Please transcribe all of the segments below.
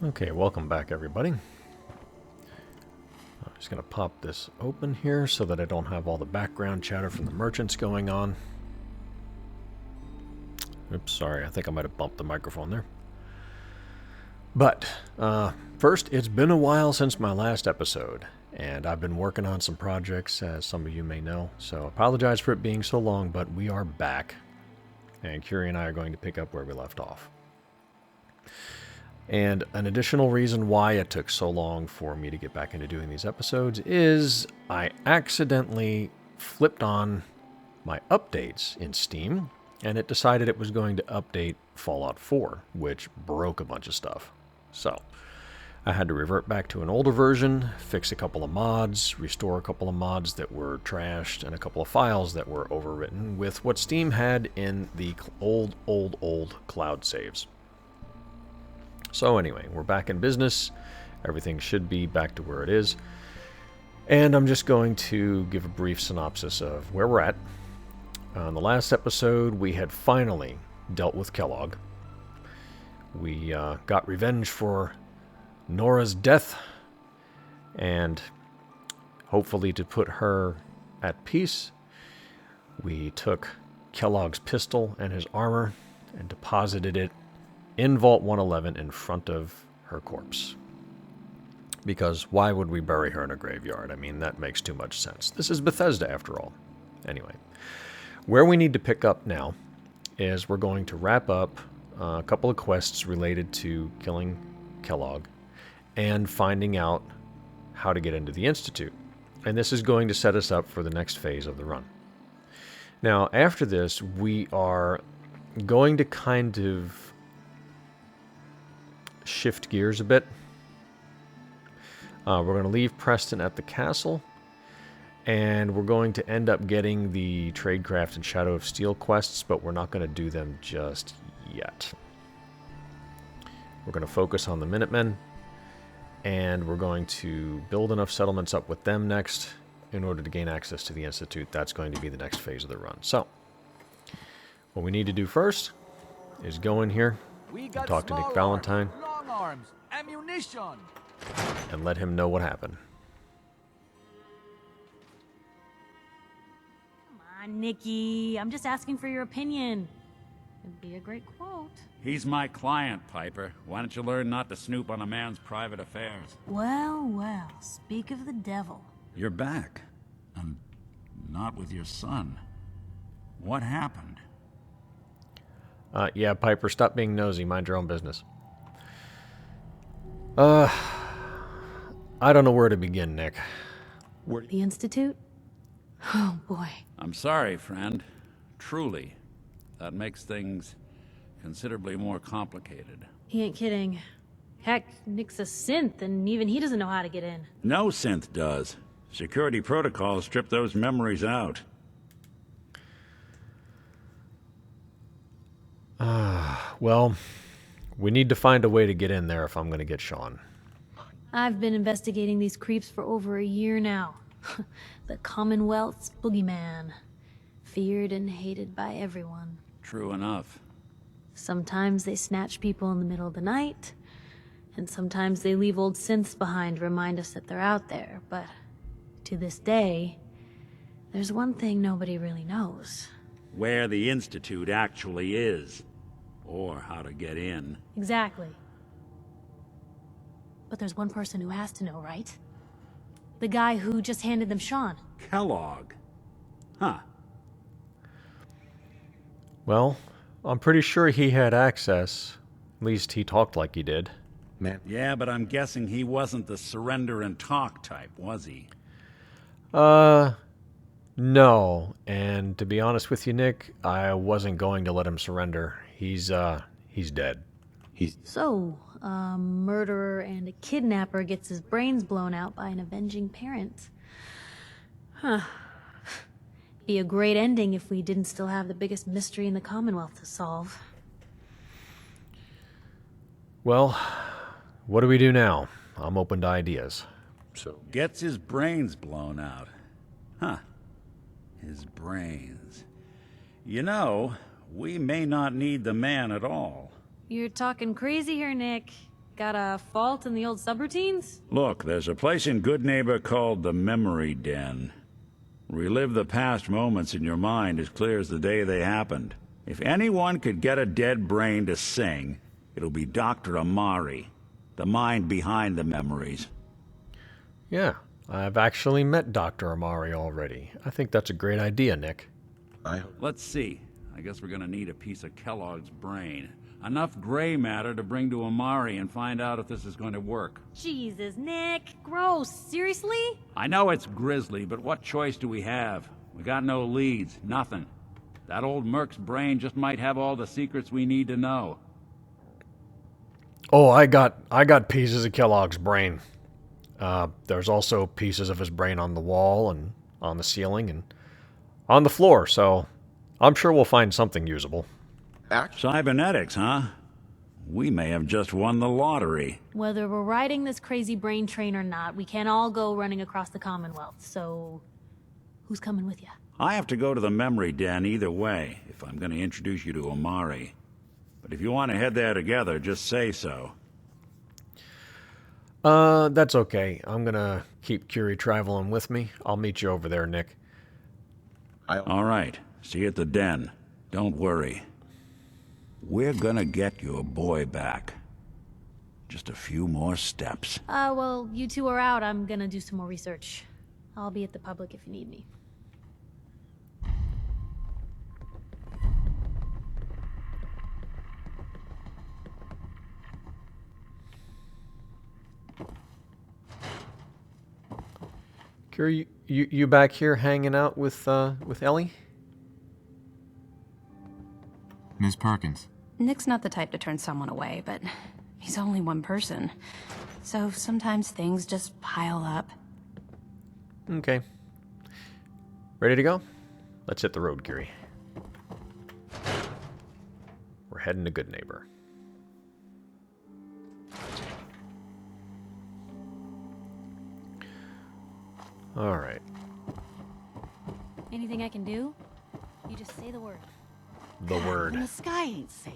Okay, welcome back everybody. I'm just going to pop this open here so that I don't have all the background chatter from the merchants going on. Oops, sorry, I think I might have bumped the microphone there. But, first, it's been a while since my last episode, and I've been working on some projects, as some of you may know, so I apologize for it being so long, but we are back, and Curie and I are going to pick up where we left off. And an additional reason why it took so long for me to get back into doing these episodes is I accidentally flipped on my updates in Steam, and it decided it was going to update Fallout 4, which broke a bunch of stuff. So I had to revert back to an older version, fix a couple of mods, restore a couple of mods that were trashed, and a couple of files that were overwritten with what Steam had in the old cloud saves. So anyway, we're back in business. Everything should be back to where it is. And I'm just going to give a brief synopsis of where we're at. On the last episode, we had finally dealt with Kellogg. We got revenge for Nora's death, and hopefully to put her at peace, we took Kellogg's pistol and his armor and deposited it in Vault 111 in front of her corpse. Because why would we bury her in a graveyard? I mean, that makes too much sense. This is Bethesda, after all. Anyway, where we need to pick up now is we're going to wrap up a couple of quests related to killing Kellogg and finding out how to get into the Institute. And this is going to set us up for the next phase of the run. Now, after this, we are going to kind of shift gears a bit. We're going to leave Preston at the castle, and we're going to end up getting the Tradecraft and Shadow of Steel quests, but we're not going to do them just yet. We're going to focus on the Minutemen, and we're going to build enough settlements up with them next in order to gain access to the Institute. That's going to be the next phase of the run. So, what we need to do first is go in here and talk to Nick Valentine. Arms, ammunition. And let him know what happened. Come on, Nikki. I'm just asking for your opinion. It'd be a great quote. He's my client, Piper. Why don't you learn not to snoop on a man's private affairs? Well, well, speak of the devil. You're back. And not with your son. What happened? Yeah, Piper, stop being nosy. Mind your own business. I don't know where to begin, Nick. The Institute? Oh, boy. I'm sorry, friend. Truly. That makes things considerably more complicated. He ain't kidding. Heck, Nick's a synth, and even he doesn't know how to get in. No synth does. Security protocols strip those memories out. Well, we need to find a way to get in there if I'm going to get Sean. I've been investigating these creeps for over a year now. The Commonwealth's boogeyman. Feared and hated by everyone. True enough. Sometimes they snatch people in the middle of the night, and sometimes they leave old synths behind to remind us that they're out there, but to this day, there's one thing nobody really knows. Where the Institute actually is. Or how to get in. Exactly. But there's one person who has to know, right? The guy who just handed them Sean. Kellogg. Huh. Well, I'm pretty sure he had access. At least he talked like he did. Man. Yeah, but I'm guessing he wasn't the surrender and talk type, was he? No. And to be honest with you, Nick, I wasn't going to let him surrender. He's dead. So, a murderer and a kidnapper gets his brains blown out by an avenging parent. Huh. Be a great ending if we didn't still have the biggest mystery in the Commonwealth to solve. Well, what do we do now? I'm open to ideas. So gets his brains blown out. Huh. His brains. You know, we may not need the man at all. You're talking crazy here, Nick. Got a fault in the old subroutines? Look, there's a place in Good Neighbor called the Memory Den. Relive the past moments in your mind as clear as the day they happened. If anyone could get a dead brain to sing, it'll be Dr. Amari, the mind behind the memories. Yeah, I've actually met Dr. Amari already. I think that's a great idea, Nick. Let's see. I guess we're gonna need a piece of Kellogg's brain. Enough gray matter to bring to Amari and find out if this is going to work. Jesus, Nick. Gross. Seriously? I know it's grisly, but what choice do we have? We got no leads, nothing. That old Merc's brain just might have all the secrets we need to know. Oh, I got pieces of Kellogg's brain. There's also pieces of his brain on the wall and on the ceiling and on the floor, so I'm sure we'll find something usable. Cybernetics, huh? We may have just won the lottery. Whether we're riding this crazy brain train or not, we can't all go running across the Commonwealth, so who's coming with you? I have to go to the memory den either way, if I'm going to introduce you to Amari. But if you want to head there together, just say so. That's okay. I'm gonna keep Curie traveling with me. I'll meet you over there, Nick. All right. See you at the den. Don't worry. We're gonna get your boy back. Just a few more steps. Well, you two are out. I'm gonna do some more research. I'll be at the public if you need me. Curie, you back here hanging out with Ellie? Miss Perkins. Nick's not the type to turn someone away, but he's only one person. So sometimes things just pile up. Okay. Ready to go? Let's hit the road, Curie. We're heading to Good Neighbor. All right. Anything I can do? You just say the word. The word. And the sky ain't safe.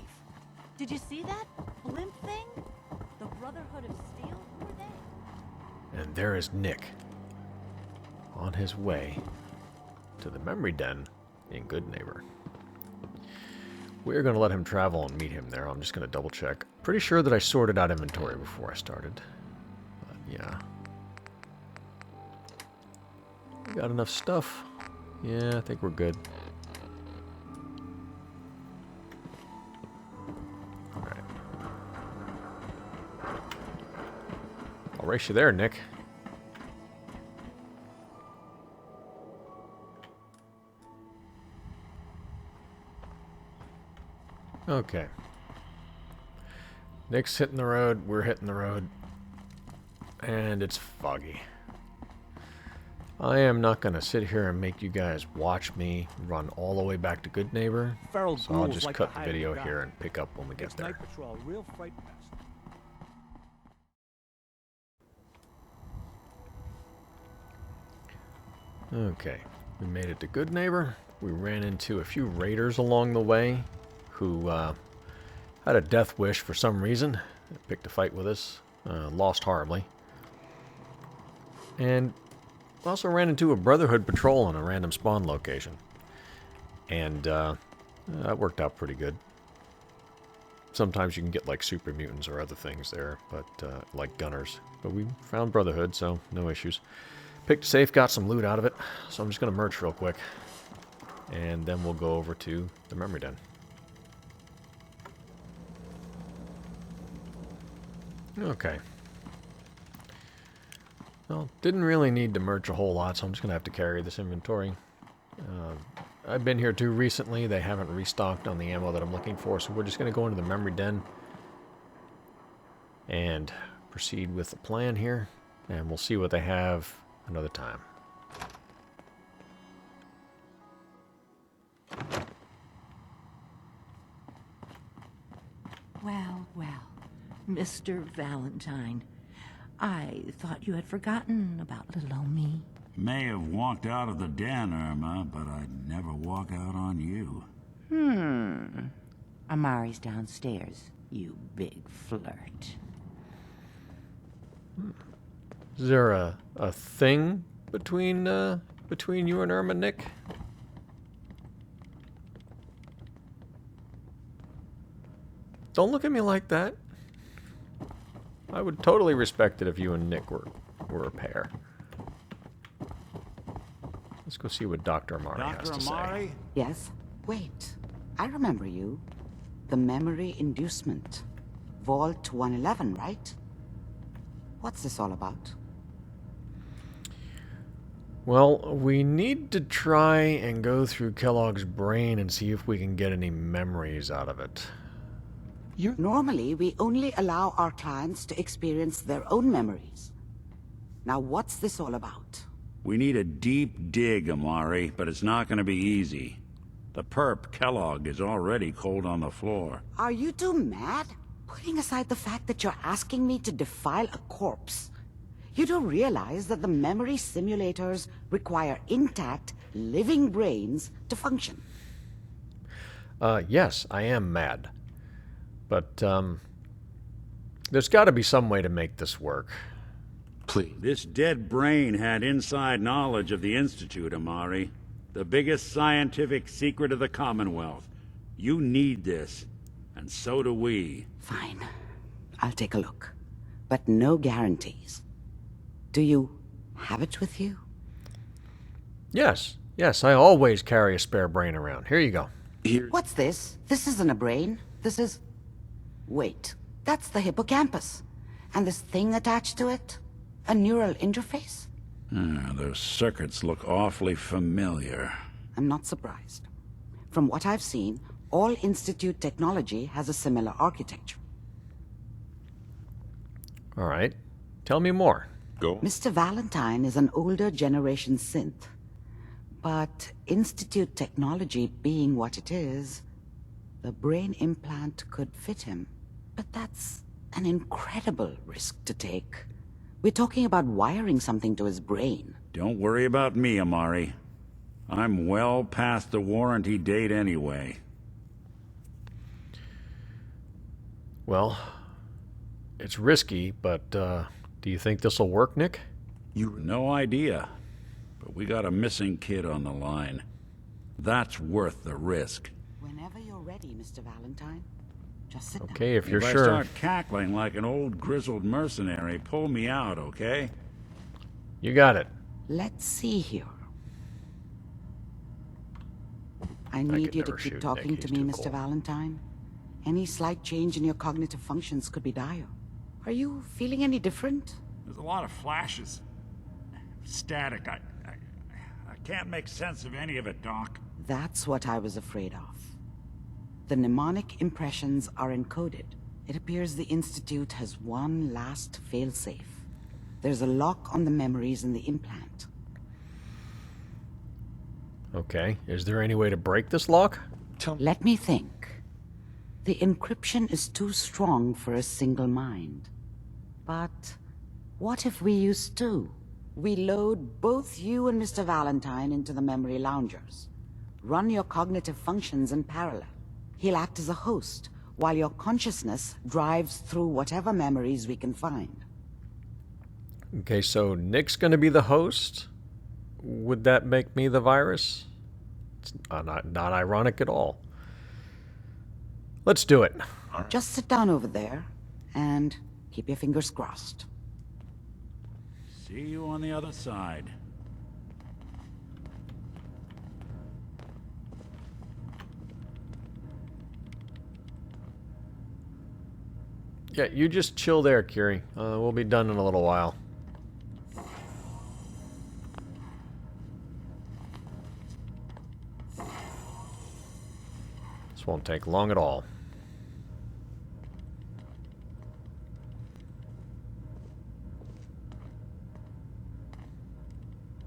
Did you see that blimp thing? The Brotherhood of Steel? Who are they? And there is Nick. On his way to the memory den in Good Neighbor. We're going to let him travel and meet him there. I'm just going to double check. Pretty sure that I sorted out inventory before I started. But yeah. We got enough stuff. Yeah, I think we're good. Alright. I'll race you there, Nick. Okay. Nick's hitting the road, we're hitting the road, and it's foggy. I am not going to sit here and make you guys watch me run all the way back to Good Neighbor, so I'll just cut the video here and pick up when we get there. Okay, we made it to Good Neighbor. We ran into a few raiders along the way who had a death wish for some reason. They picked a fight with us, lost horribly. And also ran into a Brotherhood patrol on a random spawn location. And that worked out pretty good. Sometimes you can get like super mutants or other things there, but like gunners. But we found Brotherhood, so no issues. Picked a safe, got some loot out of it. So I'm just going to merge real quick. And then we'll go over to the memory den. Okay. Well, didn't really need to merge a whole lot, so I'm just going to have to carry this inventory. I've been here too recently. They haven't restocked on the ammo that I'm looking for, so we're just going to go into the memory den and proceed with the plan here, and we'll see what they have another time. Well, well, Mr. Valentine. I thought you had forgotten about little old me. May have walked out of the den, Irma, but I'd never walk out on you. Amari's downstairs, you big flirt. Is there a thing between you and Irma, Nick? Don't look at me like that. I would totally respect it if you and Nick were a pair. Let's go see what Dr. Amari has to say. Yes? Wait. I remember you. The memory inducement. Vault 111, right? What's this all about? Well, we need to try and go through Kellogg's brain and see if we can get any memories out of it. Normally, we only allow our clients to experience their own memories. Now, what's this all about? We need a deep dig, Amari, but it's not going to be easy. The perp, Kellogg, is already cold on the floor. Are you two mad? Putting aside the fact that you're asking me to defile a corpse, you do realize that the memory simulators require intact, living brains to function. Yes, I am mad. But, there's got to be some way to make this work. Please. This dead brain had inside knowledge of the Institute, Amari. The biggest scientific secret of the Commonwealth. You need this, and so do we. Fine. I'll take a look. But no guarantees. Do you have it with you? Yes, I always carry a spare brain around. Here you go. What's this? This isn't a brain. This is... Wait, that's the hippocampus. And this thing attached to it? A neural interface? Those circuits look awfully familiar. I'm not surprised. From what I've seen, all Institute technology has a similar architecture. All right. Tell me more. Go. Mr. Valentine is an older generation synth. But Institute technology being what it is, the brain implant could fit him. But that's an incredible risk to take. We're talking about wiring something to his brain. Don't worry about me, Amari. I'm well past the warranty date anyway. Well, it's risky, but do you think this'll work, Nick? No idea. But we got a missing kid on the line. That's worth the risk. Whenever you're ready, Mr. Valentine. Just sit down. Okay, if you're If I sure. start cackling like an old grizzled mercenary, pull me out, okay? You got it. Let's see here. I need could you to never keep shoot talking Nick, to he's me, too Mr. cool. Valentine. Any slight change in your cognitive functions could be dire. Are you feeling any different? There's a lot of flashes. Static. I can't make sense of any of it, Doc. That's what I was afraid of. The mnemonic impressions are encoded. It appears the Institute has one last failsafe. There's a lock on the memories in the implant. Okay. Is there any way to break this lock? Let me think. The encryption is too strong for a single mind. But what if we use two? We load both you and Mr. Valentine into the memory loungers. Run your cognitive functions in parallel. He'll act as a host, while your consciousness drives through whatever memories we can find. Okay, so Nick's going to be the host? Would that make me the virus? It's not ironic at all. Let's do it. Just sit down over there, and keep your fingers crossed. See you on the other side. Yeah, you just chill there, Curie. We'll be done in a little while. This won't take long at all.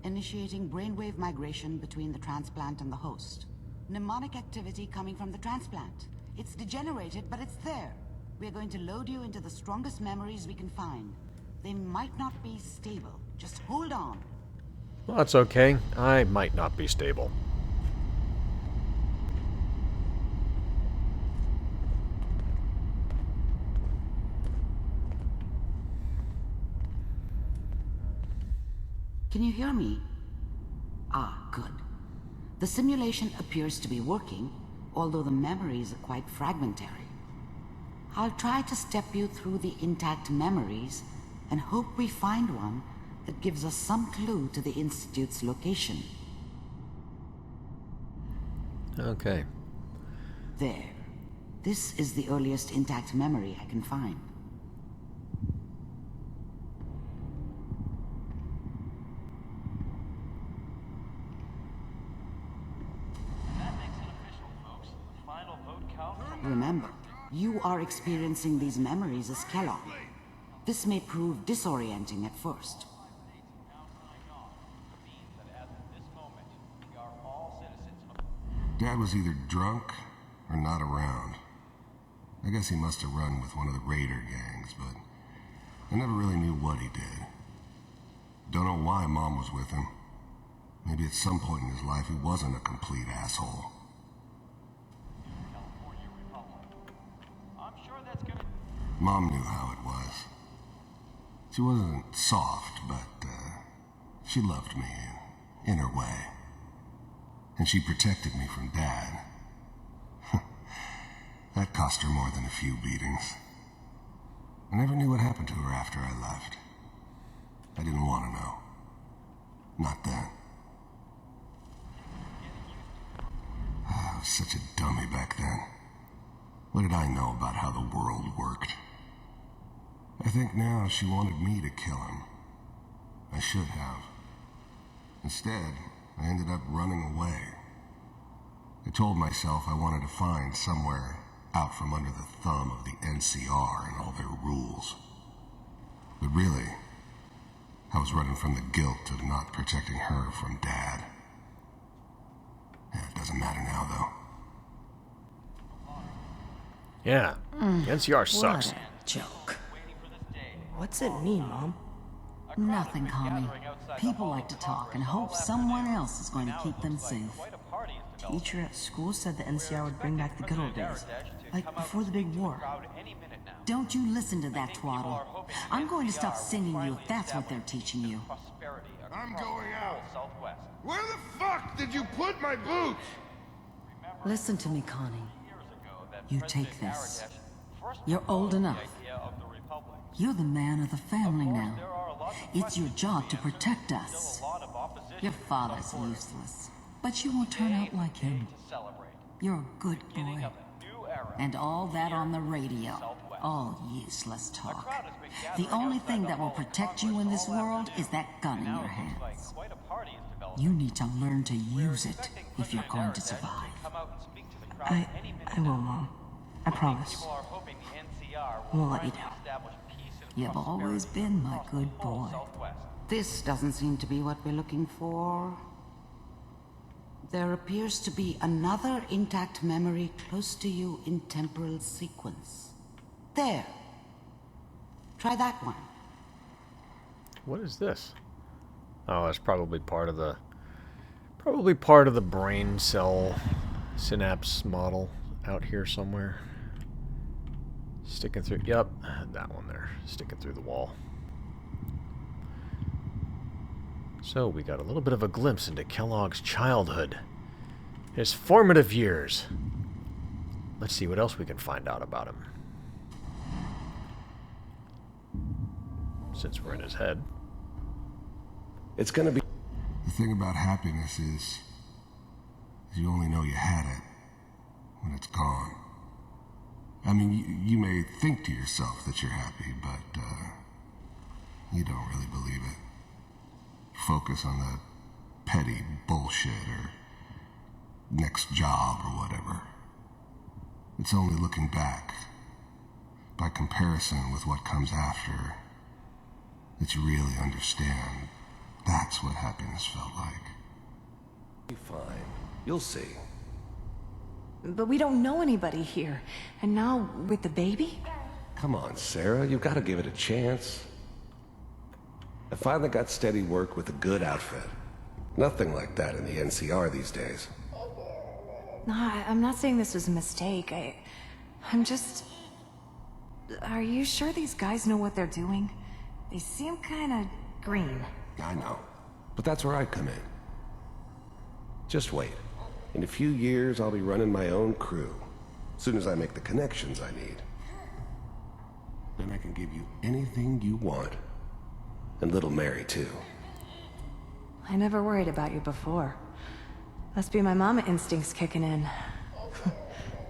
Initiating brainwave migration between the transplant and the host. Mnemonic activity coming from the transplant. It's degenerated, but it's there. We're going to load you into the strongest memories we can find. They might not be stable. Just hold on. Well, that's okay. I might not be stable. Can you hear me? Ah, good. The simulation appears to be working, although the memories are quite fragmentary. I'll try to step you through the intact memories and hope we find one that gives us some clue to the Institute's location. Okay. There. This is the earliest intact memory I can find. Remember, you are experiencing these memories as Kellogg. This may prove disorienting at first. Dad was either drunk or not around. I guess he must have run with one of the raider gangs, but I never really knew what he did. Don't know why Mom was with him. Maybe at some point in his life he wasn't a complete asshole. Mom knew how it was. She wasn't soft, but she loved me in her way. And she protected me from Dad. That cost her more than a few beatings. I never knew what happened to her after I left. I didn't want to know. Not then. I was such a dummy back then. What did I know about how the world worked? I think now she wanted me to kill him. I should have. Instead, I ended up running away. I told myself I wanted to find somewhere out from under the thumb of the NCR and all their rules. But really, I was running from the guilt of not protecting her from Dad. It doesn't matter now, though. Yeah, the NCR sucks. What a joke. What's it mean, Mom? Nothing, Connie. People like to talk and hope someone else is going to keep them safe. Teacher at school said the NCR would bring back the good old days. Like before the big war. Don't you listen to that twaddle. I'm going to stop singing you if that's what they're teaching you. I'm going out. Where the fuck did you put my boots? Listen to me, Connie. You take this. You're old enough. You're the man of the family now. It's your job to protect us. Your father's useless, but you won't turn out like him. You're a good boy. And all that on the radio, all useless talk. The only thing that will protect you in this world is that gun in your hands. You need to learn to use it if you're going to survive. I will, Mom. I promise. I won't let you down. You've always been my good boy. This doesn't seem to be what we're looking for. There appears to be another intact memory close to you in temporal sequence. There. Try that one. What is this? Oh, that's probably part of the brain cell synapse model out here somewhere. Sticking through, yep, that one there, sticking through the wall. So we got a little bit of a glimpse into Kellogg's childhood, his formative years. Let's see what else we can find out about him. Since we're in his head. It's gonna be... The thing about happiness is you only know you had it when it's gone. I mean, you may think to yourself that you're happy, but you don't really believe it. Focus on the petty bullshit or next job or whatever. It's only looking back, by comparison with what comes after, that you really understand. That's what happiness felt like. Be fine. You'll see. But we don't know anybody here. And now, with the baby? Come on, Sarah. You've got to give it a chance. I finally got steady work with a good outfit. Nothing like that in the NCR these days. No, I'm not saying this was a mistake. I'm just... Are you sure these guys know what they're doing? They seem kinda green. I know. But that's where I come in. Just wait. In a few years, I'll be running my own crew. As soon as I make the connections I need. Then I can give you anything you want. And little Mary, too. I never worried about you before. Must be my mama instincts kicking in.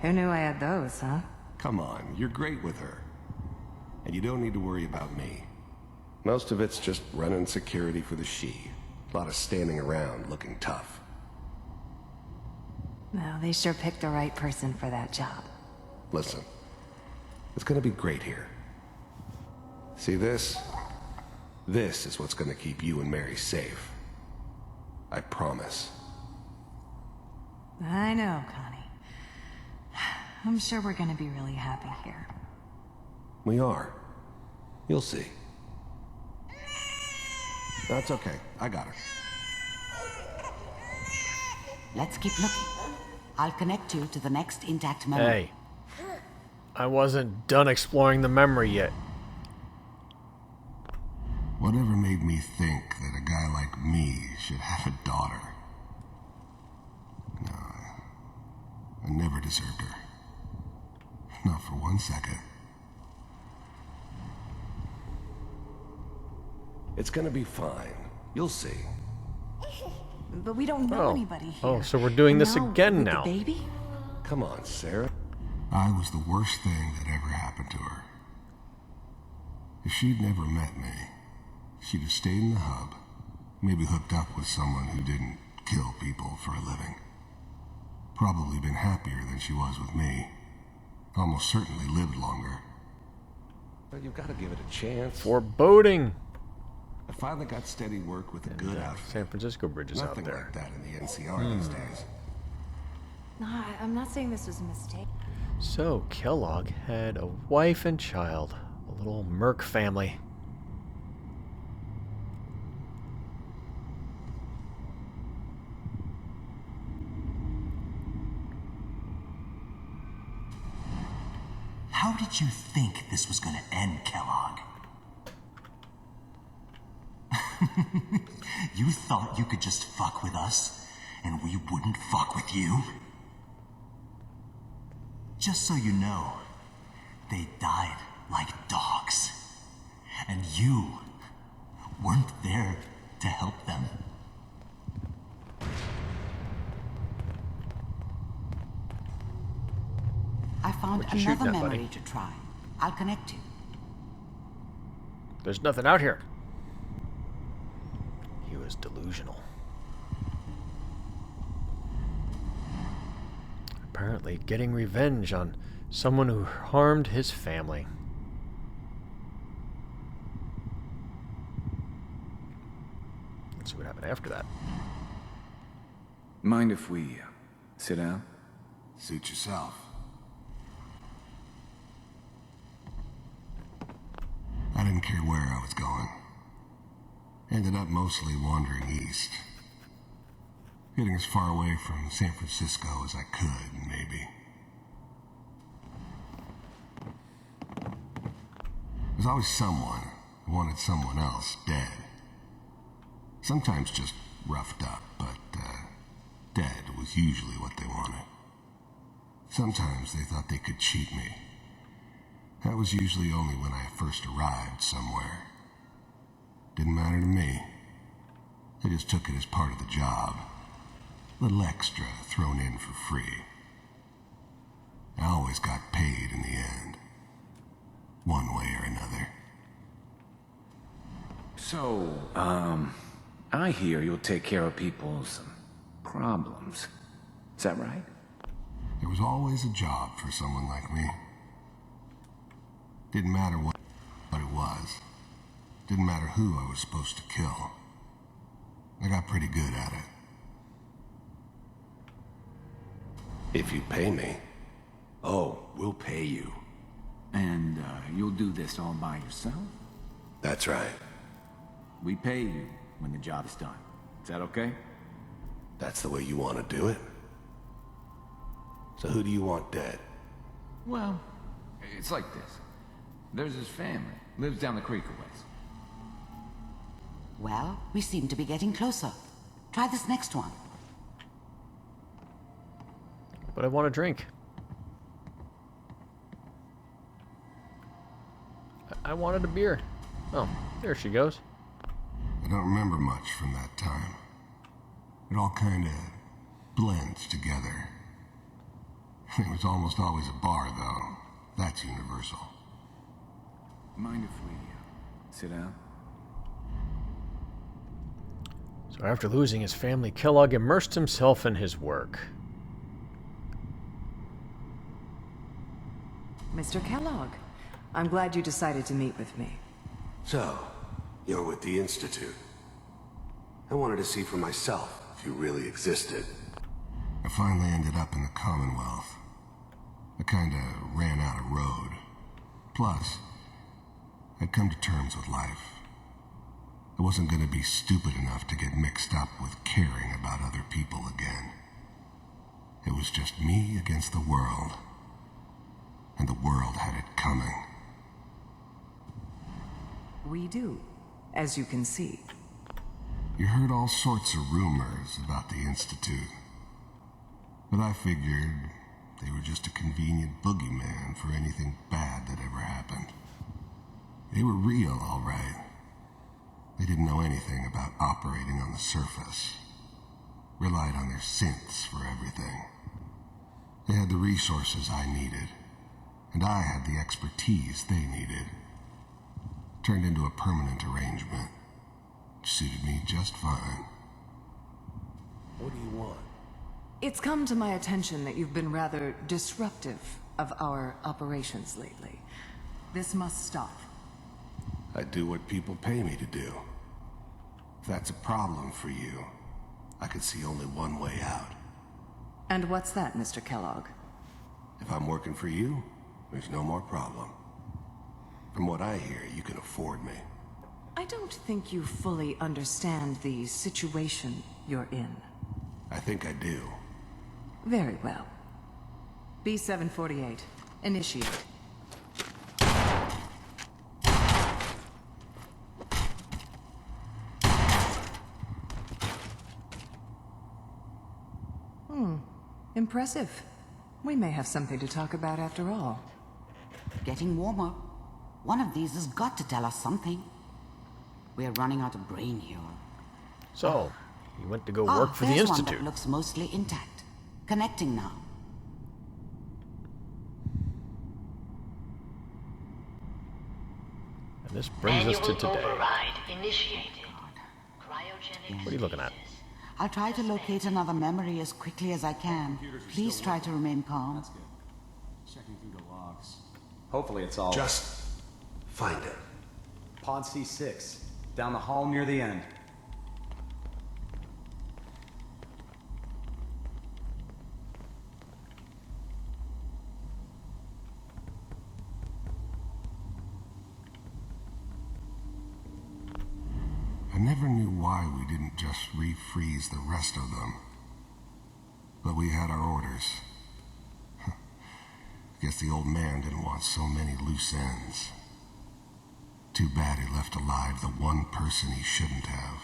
Who knew I had those, huh? Come on, you're great with her. And you don't need to worry about me. Most of it's just running security for the she. A lot of standing around looking tough. Well, they sure picked the right person for that job. Listen, it's gonna be great here. See this? This is what's gonna keep you and Mary safe. I promise. I know, Connie. I'm sure we're gonna be really happy here. We are. You'll see. That's okay. I got her. Let's keep looking. I'll connect you to the next intact memory. Hey. I wasn't done exploring the memory yet. Whatever made me think that a guy like me should have a daughter? No, I never deserved her. Not for 1 second. It's gonna be fine. You'll see. But we don't know anybody here. Oh, so we're doing And this again with now. The baby? Come on, Sarah. I was the worst thing that ever happened to her. If she'd never met me, she'd have stayed in the hub, maybe hooked up with someone who didn't kill people for a living. Probably been happier than she was with me. Almost certainly lived longer. But you've got to give it a chance. Foreboding. I finally got steady work with a good outfit. San Francisco Bridge is Nothing out there. like that in the NCR these days. No, I'm not saying this was a mistake. So, Kellogg had a wife and child. A little merc family. How did you think this was gonna end, Kellogg? You thought you could just fuck with us, and we wouldn't fuck with you? Just so you know, they died like dogs. And you weren't there to help them. I found What you shooting another at, memory buddy? to try. I'll connect you. There's nothing out here. He was delusional. Apparently getting revenge on someone who harmed his family. Let's see what happened after that. Mind if we sit down? Suit yourself. I didn't care where I was going. Ended up mostly wandering east. Getting as far away from San Francisco as I could, maybe. There's always someone who wanted someone else dead. Sometimes just roughed up, but dead was usually what they wanted. Sometimes they thought they could cheat me. That was usually only when I first arrived somewhere. Didn't matter to me. They just took it as part of the job. Little extra thrown in for free. I always got paid in the end. One way or another. So, I hear you'll take care of people's problems. Is that right? There was always a job for someone like me. Didn't matter what it was. Didn't matter who I was supposed to kill. I got pretty good at it. If you pay me. Oh, we'll pay you. And, you'll do this all by yourself? That's right. We pay you when the job's done. Is that okay? That's the way you want to do it? So who do you want dead? Well, it's like this. There's his family. Lives down the creek a ways. Well, we seem to be getting closer. Try this next one. But I want a drink. I wanted a beer. Oh, there she goes. I don't remember much from that time. It all kind of blends together. It was almost always a bar, though. That's universal. Mind if we sit down? So after losing his family, Kellogg immersed himself in his work. Mr. Kellogg, I'm glad you decided to meet with me. So, you're with the Institute. I wanted to see for myself if you really existed. I finally ended up in the Commonwealth. I kinda ran out of road. Plus, I'd come to terms with life. I wasn't gonna be stupid enough to get mixed up with caring about other people again. It was just me against the world. And the world had it coming. We do, as you can see. You heard all sorts of rumors about the Institute. But I figured they were just a convenient boogeyman for anything bad that ever happened. They were real, all right. They didn't know anything about operating on the surface. Relied on their synths for everything. They had the resources I needed, and I had the expertise they needed. Turned into a permanent arrangement. Suited me just fine. What do you want? It's come to my attention that you've been rather disruptive of our operations lately. This must stop. I do what people pay me to do. If that's a problem for you, I could see only one way out. And what's that, Mr. Kellogg? If I'm working for you, there's no more problem. From what I hear, you can afford me. I don't think you fully understand the situation you're in. I think I do. Very well. B-748, initiate. Impressive. We may have something to talk about after all. Getting warmer. One of these has got to tell us something. We're running out of brain here. So, he went to go work for the there's Institute. One that looks mostly intact. Connecting now. And this brings us to today. Override initiated. Cryogenic What are you looking at? I'll try to locate another memory as quickly as I can. Please try to remain calm. That's good. Checking through the logs. Hopefully it's all... Just find it. Pod C6. Down the hall near the end. I never knew why we didn't just refreeze the rest of them. But we had our orders. Guess the old man didn't want so many loose ends. Too bad he left alive the one person he shouldn't have.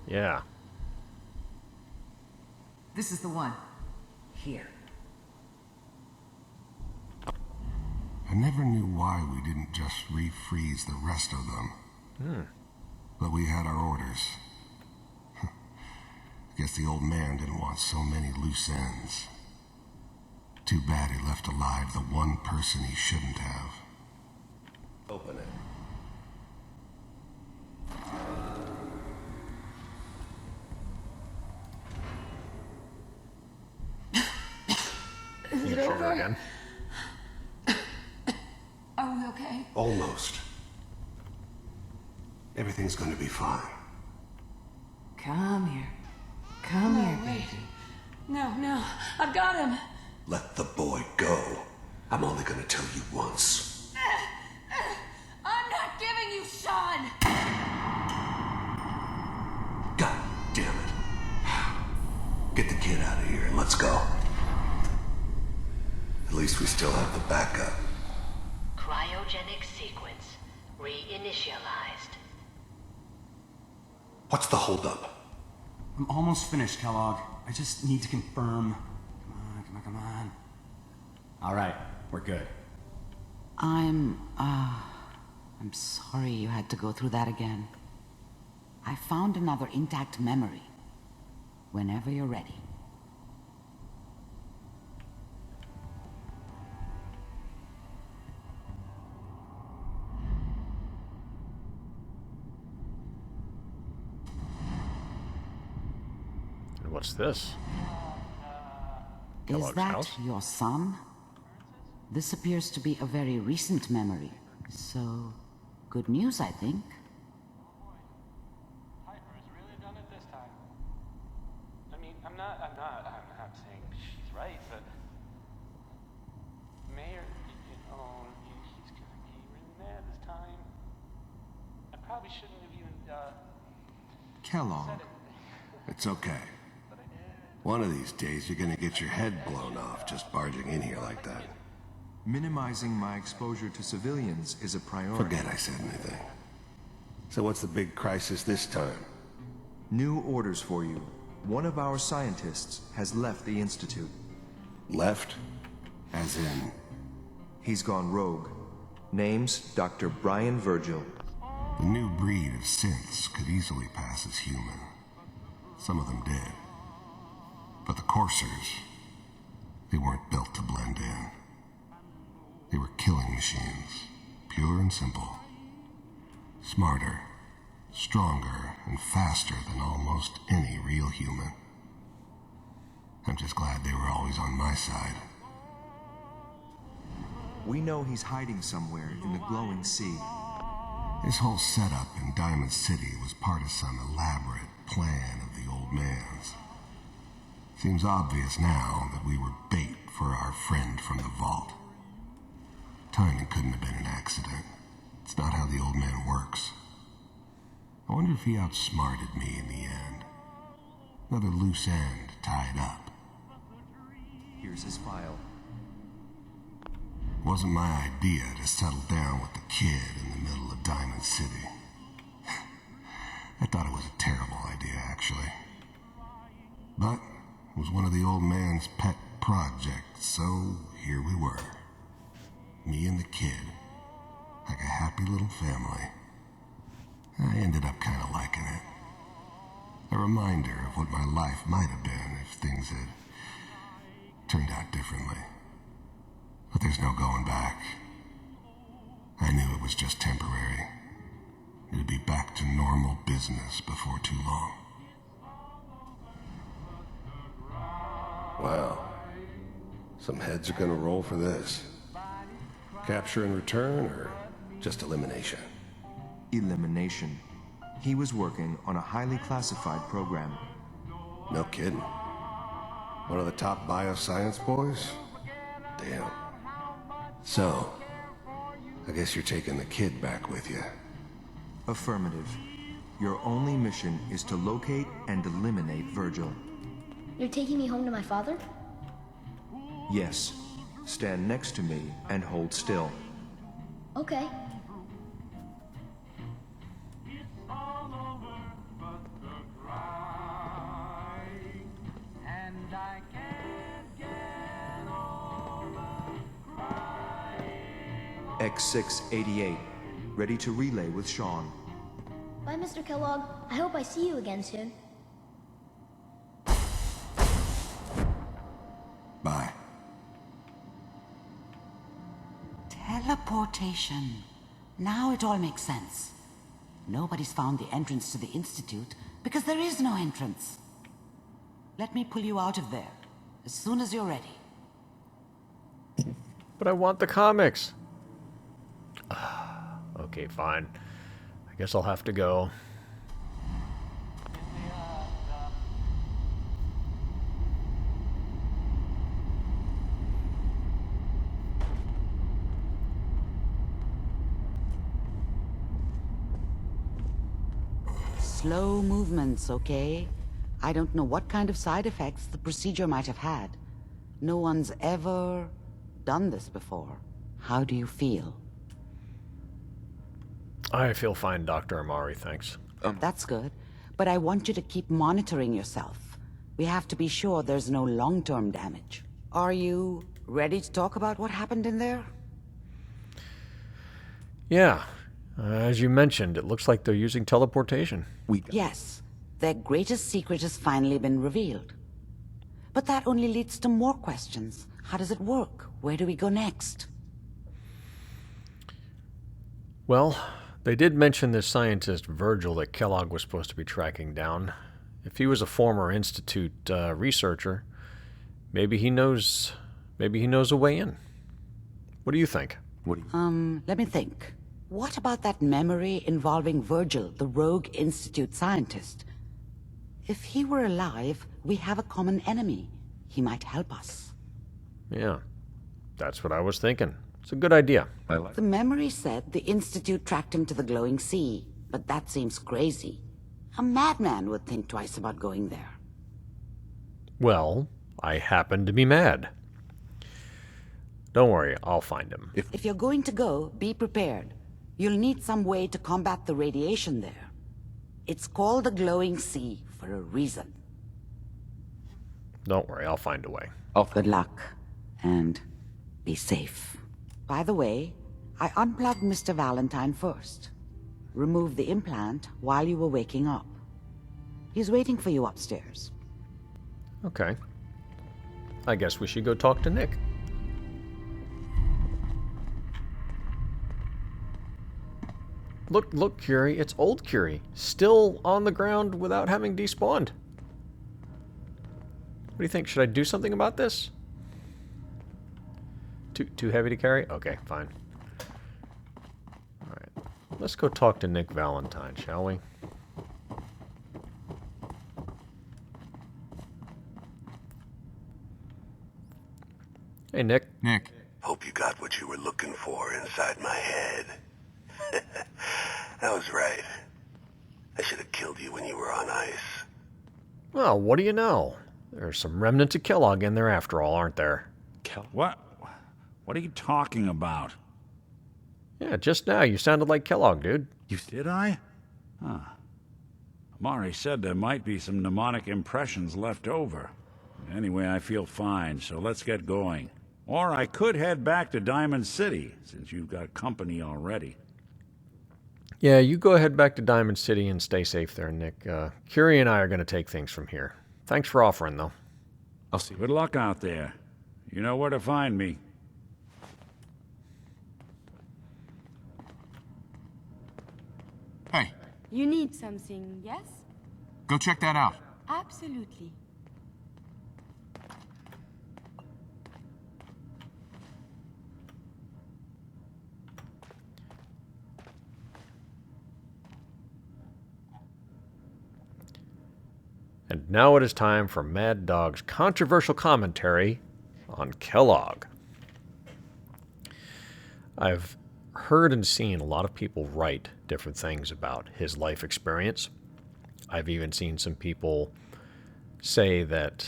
Yeah. This is the one. Here. I never knew why we didn't just refreeze the rest of them. But we had our orders. Guess the old man didn't want so many loose ends. Too bad he left alive the one person he shouldn't have. Open it. You can shoot her again. Are we okay? Almost. Everything's going to be fine. Come here. Come here, wait. baby. No, I've got him. Let the boy go. I'm only going to tell you once. I'm not giving you Sean. God damn it. Get the kid out of here and let's go. At least we still have the backup. Cryogenic sequence Reinitialized. What's the holdup? I'm almost finished, Kellogg. I just need to confirm. Come on. All right, we're good. I'm sorry you had to go through that again. I found another intact memory. Whenever you're ready. And what's this? Is Kellogg's that house? your son? This appears to be a very recent memory. So, good news, I think. I'm not saying she's right, but Mayor, he's gonna be mad this time. I probably shouldn't have even, Kellogg. It's okay. One of these days you're gonna get your head blown off just barging in here like that. Minimizing my exposure to civilians is a priority. Forget I said anything. So what's the big crisis this time? New orders for you. One of our scientists has left the Institute. Left? As in? He's gone rogue. Name's Dr. Brian Virgil. The new breed of synths could easily pass as human. Some of them did. But the coursers, they weren't built to blend in. They were killing machines, pure and simple. Smarter, stronger, and faster than almost any real human. I'm just glad they were always on my side. We know he's hiding somewhere in the glowing sea. This whole setup in Diamond City was part of some elaborate plan of the old man's. Seems obvious now that we were bait for our friend from the vault. Timing couldn't have been an accident. It's not how the old man works. I wonder if he outsmarted me in the end. Another loose end tied up. Here's his file. Wasn't my idea to settle down with the kid in the middle of Diamond City. I thought it was a terrible idea, actually. But it was one of the old man's pet projects, so here we were. Me and the kid, like a happy little family. I ended up kind of liking it. A reminder of what my life might have been if things had turned out differently. But there's no going back. I knew it was just temporary. It'd be back to normal business before too long. Wow. Some heads are gonna roll for this. Capture and return, or just elimination? Elimination. He was working on a highly classified program. No kidding. One of the top bioscience boys? Damn. So, I guess you're taking the kid back with you. Affirmative. Your only mission is to locate and eliminate Virgil. You're taking me home to my father? Yes. Stand next to me and hold still. Okay. X688. Ready to relay with Sean. Bye, Mr. Kellogg. I hope I see you again soon. Bye. Teleportation. Now it all makes sense. Nobody's found the entrance to the Institute because there is no entrance. Let me pull you out of there as soon as you're ready. But I want the comics. Okay, fine. I guess I'll have to go. Slow movements, okay? I don't know what kind of side effects the procedure might have had. No one's ever done this before. How do you feel? I feel fine, Dr. Amari, thanks. That's good. But I want you to keep monitoring yourself. We have to be sure there's no long-term damage. Are you ready to talk about what happened in there? Yeah. As you mentioned, it looks like they're using teleportation. Yes. Their greatest secret has finally been revealed. But that only leads to more questions. How does it work? Where do we go next? Well, they did mention this scientist, Virgil, that Kellogg was supposed to be tracking down. If he was a former Institute researcher, maybe he knows a way in. What do you think? Let me think. What about that memory involving Virgil, the rogue Institute scientist? If he were alive, we have a common enemy. He might help us. Yeah, that's what I was thinking. It's a good idea. The memory said the Institute tracked him to the glowing sea, but that seems crazy. A madman would think twice about going there. Well, I happen to be mad. Don't worry, I'll find him. If you're going to go, be prepared. You'll need some way to combat the radiation there. It's called the glowing sea for a reason. Don't worry, I'll find a way. Good luck, and be safe. By the way, I unplugged Mr. Valentine first. Removed the implant while you were waking up. He's waiting for you upstairs. Okay. I guess we should go talk to Nick. Look, Curie, it's old Curie, still on the ground without having despawned. What do you think? Should I do something about this? Too heavy to carry? Okay, fine. Alright. Let's go talk to Nick Valentine, shall we? Hey, Nick. Nick. Hope you got what you were looking for inside my head. I was right. I should have killed you when you were on ice. Well, what do you know? There's some remnants of Kellogg in there after all, aren't there? What? What are you talking about? Yeah, just now you sounded like Kellogg, dude. Did I? Huh. Amari said there might be some mnemonic impressions left over. Anyway, I feel fine, so let's get going. Or I could head back to Diamond City, since you've got company already. Yeah, you go ahead back to Diamond City and stay safe there, Nick. Curie and I are going to take things from here. Thanks for offering, though. I'll see. Good luck out there. You know where to find me. Hey, You need something, yes? go check that out. Absolutely. And now it is time for Mad Dog's controversial commentary on Kellogg. I've heard and seen a lot of people write different things about his life experience. I've even seen some people say that,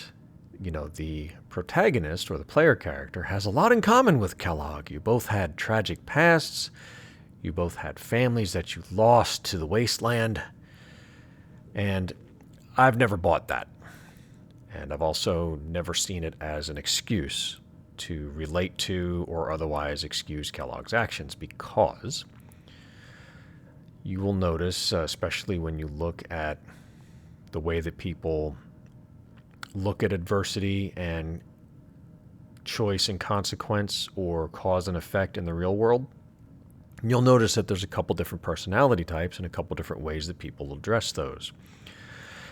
you know, the protagonist or the player character has a lot in common with Kellogg. You both had tragic pasts. You both had families that you lost to the wasteland. And I've never bought that. And I've also never seen it as an excuse to relate to or otherwise excuse Kellogg's actions, because you will notice, especially when you look at the way that people look at adversity and choice and consequence or cause and effect in the real world, you'll notice that there's a couple different personality types and a couple different ways that people address those.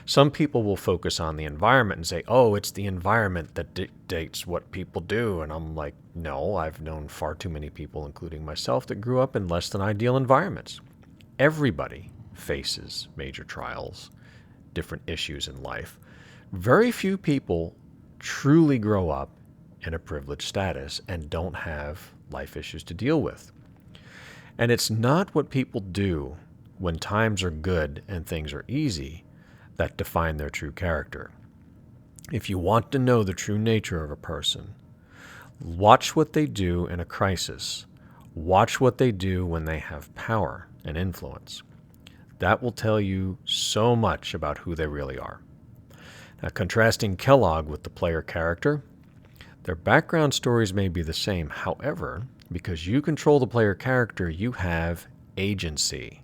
Some people will focus on the environment and say, oh, it's the environment that dictates what people do. And I'm like, no, I've known far too many people, including myself, that grew up in less than ideal environments. Everybody faces major trials, different issues in life. Very few people truly grow up in a privileged status and don't have life issues to deal with. And it's not what people do when times are good and things are easy that define their true character. If you want to know the true nature of a person, watch what they do in a crisis. Watch what they do when they have power and influence. That will tell you so much about who they really are. Now, contrasting Kellogg with the player character, their background stories may be the same. However, because you control the player character, you have agency.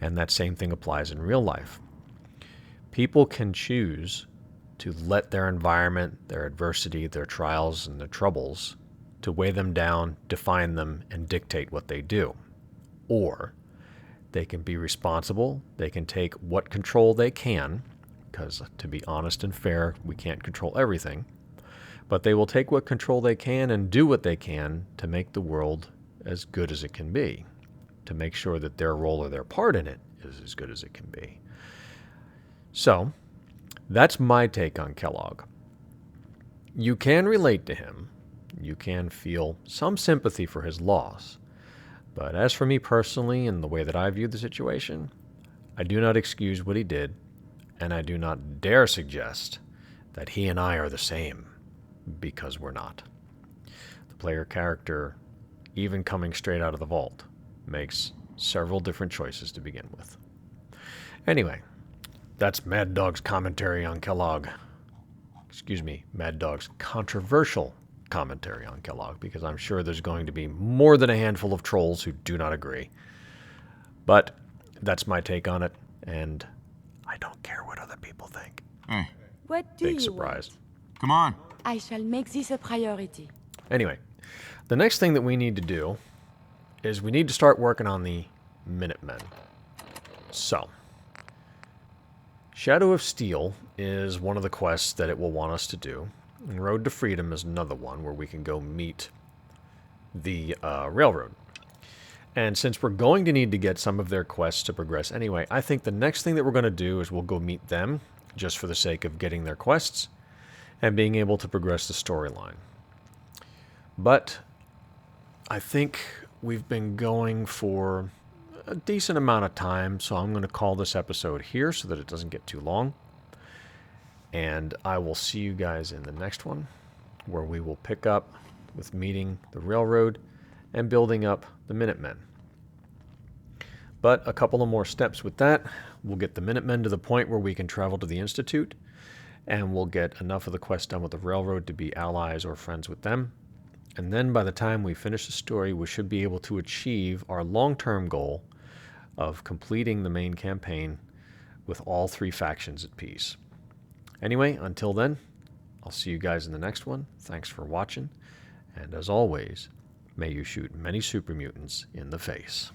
And that same thing applies in real life. People can choose to let their environment, their adversity, their trials, and their troubles to weigh them down, define them, and dictate what they do. Or they can be responsible. They can take what control they can, because to be honest and fair, we can't control everything. But they will take what control they can and do what they can to make the world as good as it can be, to make sure that their role or their part in it is as good as it can be. So, that's my take on Kellogg. You can relate to him. You can feel some sympathy for his loss. But as for me personally and the way that I view the situation, I do not excuse what he did, and I do not dare suggest that he and I are the same, because we're not. The player character, even coming straight out of the vault, makes several different choices to begin with. Anyway, that's Mad Dog's commentary on Kellogg. Excuse me, Mad Dog's controversial commentary on Kellogg, because I'm sure there's going to be more than a handful of trolls who do not agree. But that's my take on it, and I don't care what other people think. Hey. What do Big you surprise. want? Come on. I shall make this a priority. Anyway, the next thing that we need to do is we need to start working on the Minutemen. So, Shadow of Steel is one of the quests that it will want us to do. And Road to Freedom is another one where we can go meet the railroad. And since we're going to need to get some of their quests to progress anyway, I think the next thing that we're going to do is we'll go meet them, just for the sake of getting their quests and being able to progress the storyline. But I think we've been going for a decent amount of time, so I'm going to call this episode here so that it doesn't get too long. And I will see you guys in the next one, where we will pick up with meeting the railroad and building up the Minutemen. But a couple of more steps with that. We'll get the Minutemen to the point where we can travel to the Institute, and we'll get enough of the quest done with the railroad to be allies or friends with them. And then by the time we finish the story, we should be able to achieve our long-term goal of completing the main campaign with all three factions at peace. Anyway, until then, I'll see you guys in the next one. Thanks for watching, and as always, may you shoot many super mutants in the face.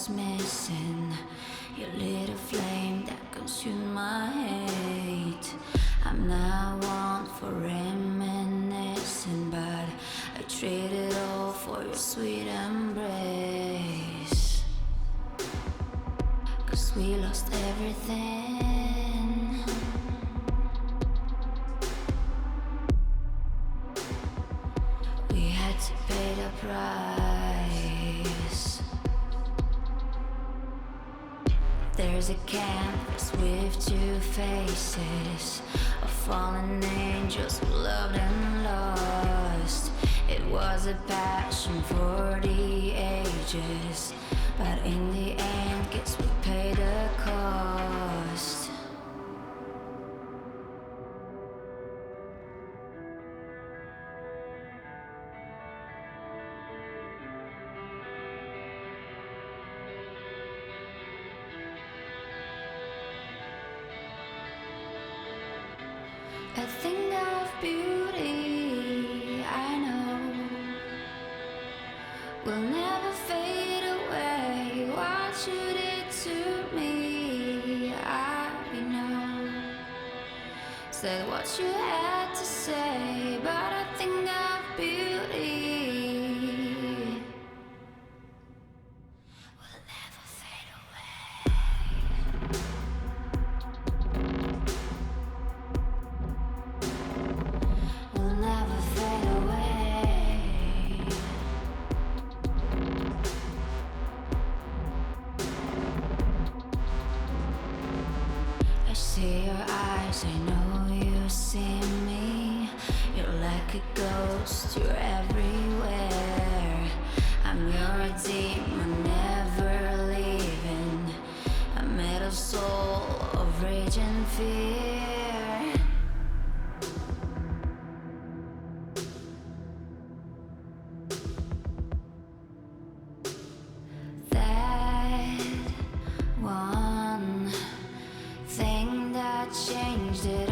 Missing, you lit a flame that consumed my hate. I'm now one for reminiscing, but I traded all for your sweet embrace. 'Cause we lost everything. We had to pay the price. There's a canvas with two faces of fallen angels who loved and lost. It was a passion for the ages, but in the end, guess we paid the cost. A thing of beauty, I know, will never fade away. What you did to me, I know. Said what you had to say, but a thing of beauty will never fade away. see your eyes, I know you see me. You're like a ghost, you're everywhere. I'm your demon, never leaving. I made a soul of rage and fear. That one thing that changed it